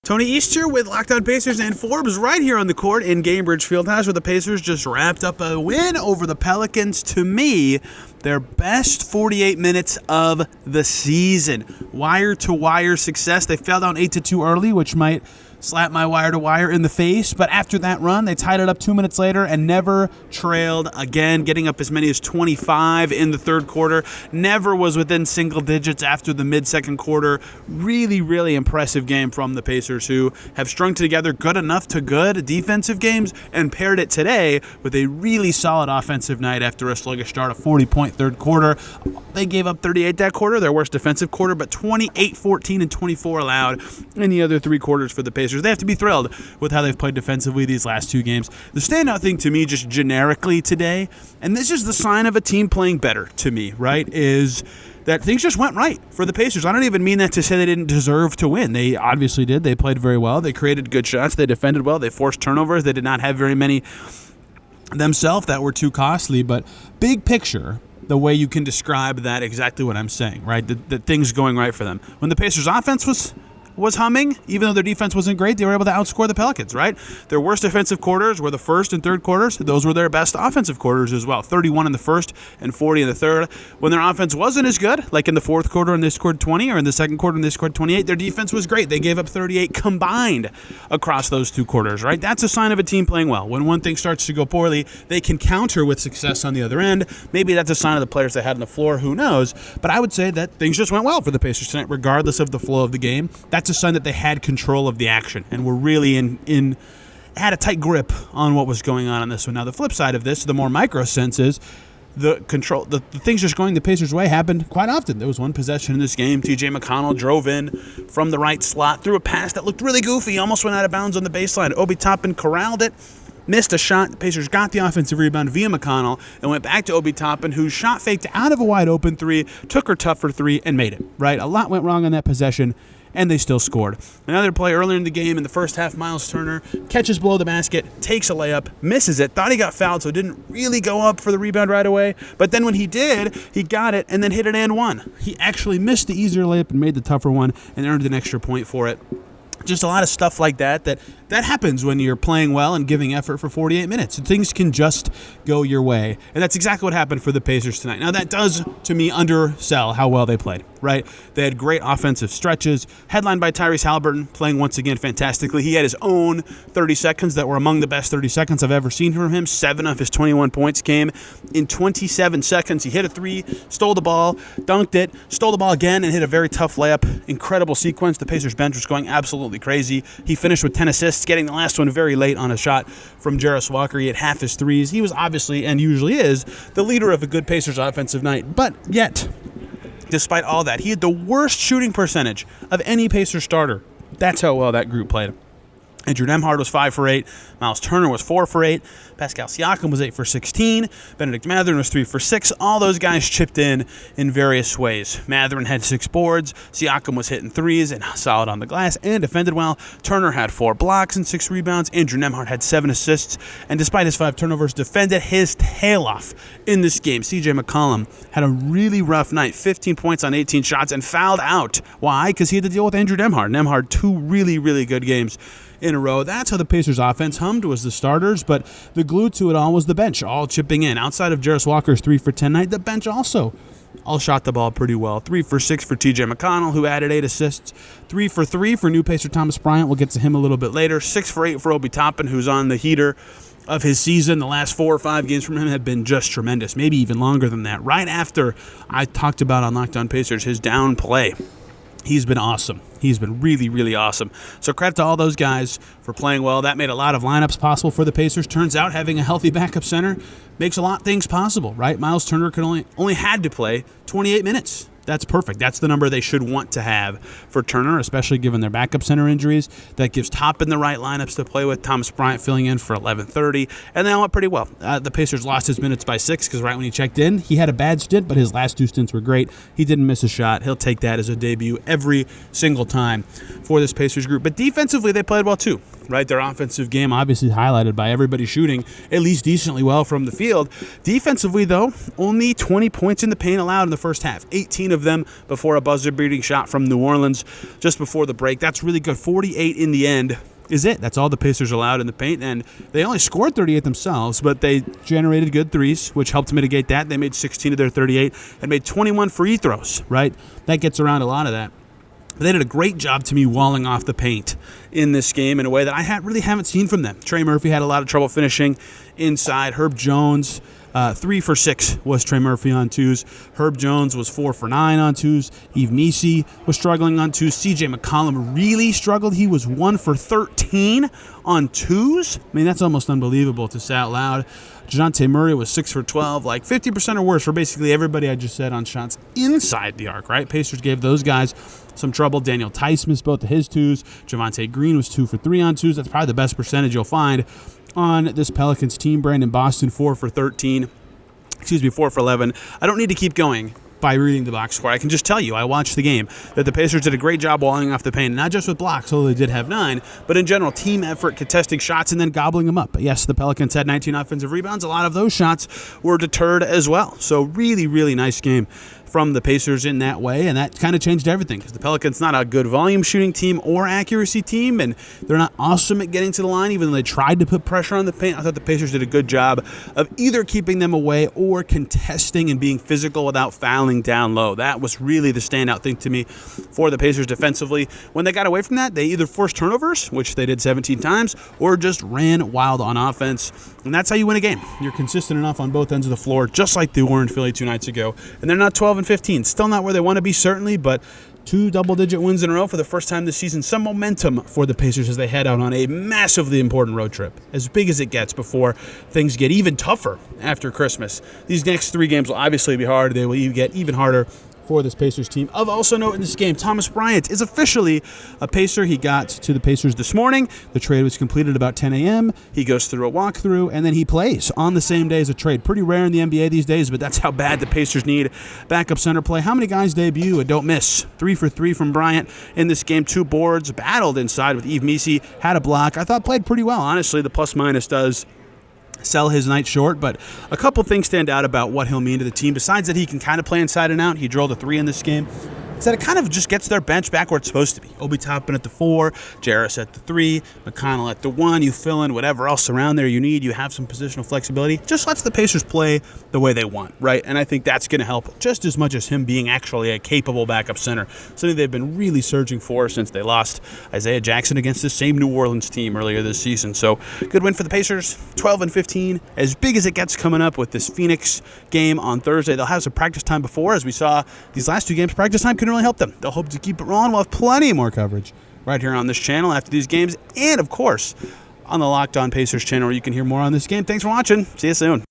Tony Easter with Locked On Pacers and Forbes right here on the court in Gainbridge Fieldhouse, where the Pacers just wrapped up a win over the Pelicans. To me, their best 48 minutes of the season. Wire-to-wire success. They fell down 8-2 early, which might slap my wire-to-wire in the face. But after that run, they tied it up 2 minutes later and never trailed again, getting up as many as 25 in the third quarter. Never was within single digits after the mid-second quarter. Really, really impressive game from the Pacers, who have strung together good enough to good defensive games and paired it today with a really solid offensive night after a sluggish start, a 40-point third quarter. They gave up 38 that quarter, their worst defensive quarter, but 28, 14, and 24 allowed in the other three quarters for the Pacers. They have to be thrilled with how they've played defensively these last two games. The standout thing to me just generically today, and this is the sign of a team playing better to me, right, is that things just went right for the Pacers. I don't even mean that to say they didn't deserve to win. They obviously did. They played very well. They created good shots. They defended well. They forced turnovers. They did not have very many themselves that were too costly. But big picture, the way you can describe that, exactly what I'm saying, right? The things going right for them. When the Pacers' offense was humming, even though their defense wasn't great, they were able to outscore the Pelicans, right? Their worst defensive quarters were the first and third quarters. Those were their best offensive quarters as well. 31 in the first and 40 in the third. When their offense wasn't as good, like in the fourth quarter and they scored 20, or in the second quarter and they scored 28, their defense was great. They gave up 38 combined across those two quarters, right? That's a sign of a team playing well. When one thing starts to go poorly, they can counter with success on the other end. Maybe that's a sign of the players they had on the floor. Who knows? But I would say that things just went well for the Pacers tonight, regardless of the flow of the game. That's a sign that they had control of the action and were really had a tight grip on what was going on this one. Now, the flip side of this, the more micro sense, is the things just going the Pacers' way happened quite often. There was one possession in this game. TJ McConnell drove in from the right slot, threw a pass that looked really goofy, almost went out of bounds on the baseline. Obi Toppin corralled it, missed a shot. The Pacers got the offensive rebound via McConnell and went back to Obi Toppin, who shot faked out of a wide open three, took her tougher three, and made it, right? A lot went wrong on that possession, and they still scored. Another play earlier in the game in the first half, Miles Turner catches below the basket, takes a layup, misses it, thought he got fouled, so didn't really go up for the rebound right away. But then when he did, he got it and then hit an and one. He actually missed the easier layup and made the tougher one and earned an extra point for it. Just a lot of stuff like that happens when you're playing well and giving effort for 48 minutes. Things can just go your way. And that's exactly what happened for the Pacers tonight. Now, that does, to me, undersell how well they played, right? They had great offensive stretches, headlined by Tyrese Haliburton, playing once again fantastically. He had his own 30 seconds that were among the best 30 seconds I've ever seen from him. 7 of his 21 points came in 27 seconds. He hit a three, stole the ball, dunked it, stole the ball again, and hit a very tough layup. Incredible sequence. The Pacers bench was going absolutely crazy. He finished with 10 assists, getting the last one very late on a shot from Jarris Walker. He had half his threes. He was obviously, and usually is, the leader of a good Pacers offensive night. But yet, despite all that, he had the worst shooting percentage of any Pacers starter. That's how well that group played. Andrew Nembhard was 5 for 8. Miles Turner was 4 for 8. Pascal Siakam was 8 for 16. Benedict Mathurin was 3 for 6. All those guys chipped in various ways. Mathurin had 6 boards. Siakam was hitting threes and solid on the glass and defended well. Turner had 4 blocks and 6 rebounds. Andrew Nembhard had 7 assists. And despite his 5 turnovers, defended his tail off in this game. CJ McCollum had a really rough night. 15 points on 18 shots and fouled out. Why? Because he had to deal with Andrew Nembhard. Nembhard, 2 really, really good games in a row. That's how the Pacers offense hummed, was the starters, but the glue to it all was the bench, all chipping in. Outside of Jarris Walker's 3 for 10 night, the bench also all shot the ball pretty well. 3 for 6 for TJ McConnell, who added 8 assists. 3 for 3 for new Pacer Thomas Bryant. We'll get to him a little bit later. 6 for 8 for Obi Toppin, who's on the heater of his season. The last 4 or 5 games from him have been just tremendous, maybe even longer than that. Right after I talked about on Locked On Pacers, his down play, he's been awesome. He's been really, really awesome. So credit to all those guys for playing well. That made a lot of lineups possible for the Pacers. Turns out having a healthy backup center makes a lot of things possible, right? Miles Turner could only had to play 28 minutes. That's perfect. That's the number they should want to have for Turner, especially given their backup center injuries. That gives Toppin the right lineups to play with. Thomas Bryant filling in for 11:30, and they all went pretty well. The Pacers lost his minutes by 6 because right when he checked in, he had a bad stint, but his last 2 stints were great. He didn't miss a shot. He'll take that as a debut every single time for this Pacers group. But defensively, they played well too. right? Their offensive game obviously highlighted by everybody shooting at least decently well from the field. Defensively, though, only 20 points in the paint allowed in the first half. 18 of them before a buzzer-beating shot from New Orleans just before the break. That's really good. 48 in the end is it. That's all the Pacers allowed in the paint, and they only scored 38 themselves, but they generated good threes, which helped mitigate that. They made 16 of their 38 and made 21 free throws, right? That gets around a lot of that. They did a great job, to me, walling off the paint in this game in a way that I really haven't seen from them. Trey Murphy had a lot of trouble finishing inside. Herb Jones, 3 for 6 was Trey Murphy on twos. Herb Jones was 4 for 9 on twos. Yves Missi was struggling on twos. CJ McCollum really struggled. He was 1 for 13 on twos. I mean, that's almost unbelievable to say out loud. DeJounte Murray was 6 for 12, like 50% or worse for basically everybody I just said on shots inside the arc, right? Pacers gave those guys some trouble. Daniel Tice missed both of his twos. Javonte Green was 2 for 3 on twos. That's probably the best percentage you'll find on this Pelicans team. Brandon Boston, 4 for 11. I don't need to keep going by reading the box score. I can just tell you, I watched the game, that the Pacers did a great job walling off the paint, not just with blocks, although they did have 9, but in general, team effort, contesting shots, and then gobbling them up. Yes, the Pelicans had 19 offensive rebounds. A lot of those shots were deterred as well. So really, really nice game from the Pacers in that way, and that kind of changed everything because the Pelicans not a good volume shooting team or accuracy team, and they're not awesome at getting to the line, even though they tried to put pressure on the paint. I thought the Pacers did a good job of either keeping them away or contesting and being physical without fouling down low. That was really the standout thing to me for the Pacers defensively. When they got away from that, they either forced turnovers, which they did 17 times, or just ran wild on offense, and that's how you win a game. You're consistent enough on both ends of the floor, just like they were in Philly 2 nights ago, and they're not 12 and 15. Still not where they want to be, certainly, but 2 double-digit wins in a row for the first time this season. Some momentum for the Pacers as they head out on a massively important road trip, as big as it gets before things get even tougher after Christmas. These next 3 games will obviously be hard. They will get even harder for this Pacers team. Of also note in this game, Thomas Bryant is officially a Pacer. He got to the Pacers this morning. The trade was completed about 10 a.m. He goes through a walkthrough, and then he plays on the same day as a trade. Pretty rare in the NBA these days, but that's how bad the Pacers need backup center play. How many guys debut and don't miss? 3 for 3 from Bryant in this game. 2 boards, battled inside with Yves Missi, had a block. I thought played pretty well. Honestly, the plus-minus does sell his night short, but a couple things stand out about what he'll mean to the team. Besides that he can kind of play inside and out, he drilled a 3 in this game, is that it kind of just gets their bench back where it's supposed to be. Obi Toppin at the 4, Jarris at the 3, McConnell at the 1. You fill in whatever else around there you need. You have some positional flexibility. Just lets the Pacers play the way they want, right? And I think that's going to help just as much as him being actually a capable backup center. Something they've been really surging for since they lost Isaiah Jackson against the same New Orleans team earlier this season. So good win for the Pacers, 12 and 15, as big as it gets coming up with this Phoenix game on Thursday. They'll have some practice time before. As we saw these last 2 games, practice time couldn't really help them. They'll hope to keep it rolling. We'll have plenty more coverage right here on this channel after these games, and of course on the Locked On Pacers channel where you can hear more on this game. Thanks for watching. See you soon.